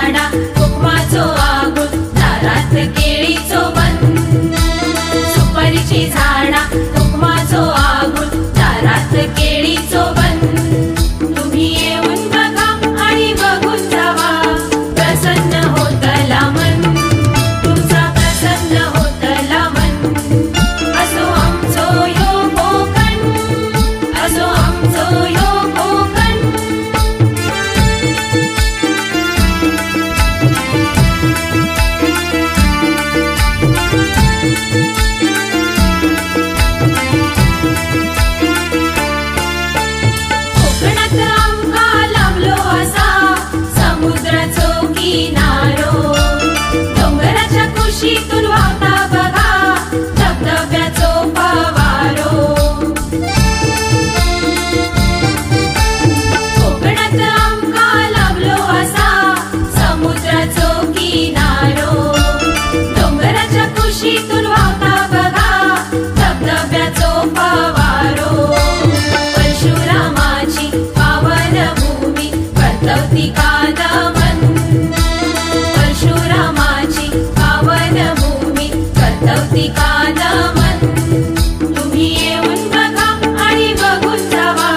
झाडा हुकमाचो आगोल दारात केळीचो बन सुपारीची झाडा हुकमाचो आगोल दारात केळीचो बन तुम्ही येऊन बघा आणि बघून जावा प्रसन्न होतला मन तुमचा प्रसन्न होतला मन असो आमचो यो कोकण असो आमचो यो कोकण कोकणात आमका लाभलो असा समुद्राचो किनारो डोंगराच्या कुशीतून वाहता बघा धबधब्याचो फवारो कोकणात आमका लाभलो असा समुद्राचो किनारो डोंगराच्या कुशीतून वाहता बघा धबधब्याचो फवारो परशुरामाची पावन भूमी वर्तवती कादमन परशुरामाची पावन भूमी वर्तवती कादमन तुम्ही येऊन बघा आणि बघून जावा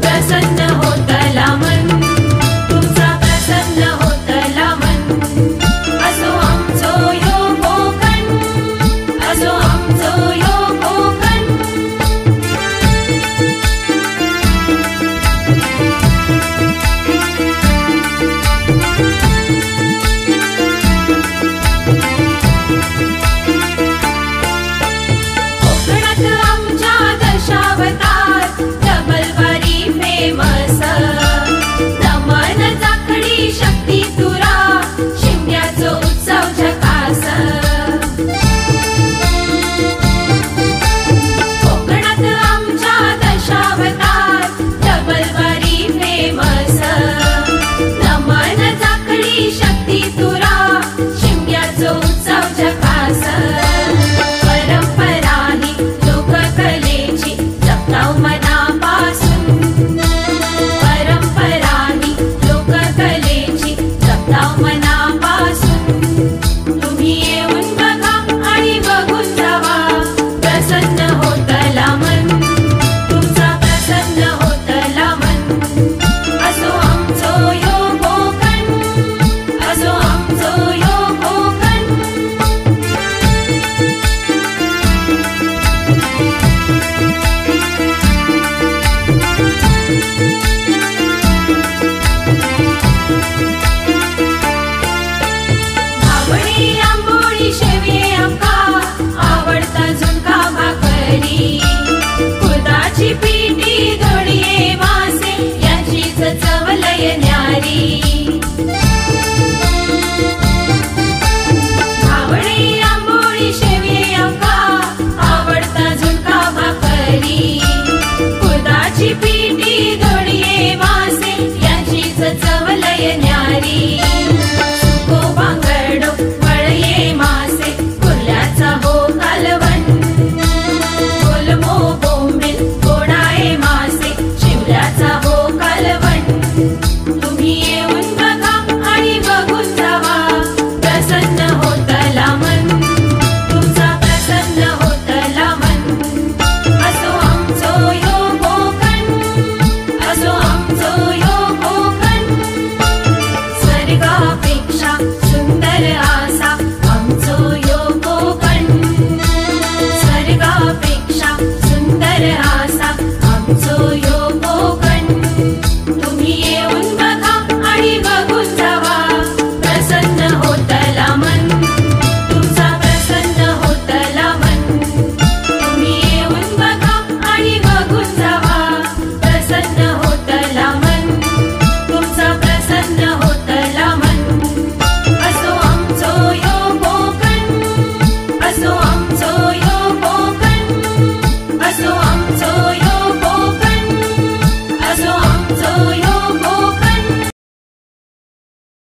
प्रसन्न होतला मन तुमचा प्रसन्न होतला मन असो आमचो यो कोकण असो आमचो यो कोकण कोकणात आमच्या दशावतार डबलबारी फेमस दमन जाखडी शक्ती तुरा शिमग्याचो उत्सव झकास कोकणात आमच्या दशावतार डबलबारी फेमस दमन जाखडी शक्ती तुरा शिमग्याचो उत्सव झकास परंपरा ही लोककलेची जपताव मनापासून परंपरा ही लोककलेची जपताव मनापासून तुम्ही येऊन बघा आणि बघून जावा प्रसन्न होतला मन तुमचा प्रसन्न होतला मन असो आमचो यो कोकण असो आमचो यो कोकण भावडी आंबोळी शेवये आमका आवडता झुणका भाकरी कुळदाची पिठी दोडये मासे याचीच चव लय न्यारी भावडी आंबोळी शेवये आमका आवडता झुणका भाकरी कुळदाची पिठी दोडये मासे याचीच चव लय न्यारी सुको बांगडो वळये मासे कुर्ल्याचा हो कालवण कोलमो बोंबील गोडाये मासे शिमल्याचा हो कालवण तुम्ही येऊन बघा आणि बघून जावा प्रसन्न होतला मन तुमचा प्रसन्न होतला मन असो आमचो यो कोकण असो आमचो यो कोकण स्वर्गापेक्षा सुंदर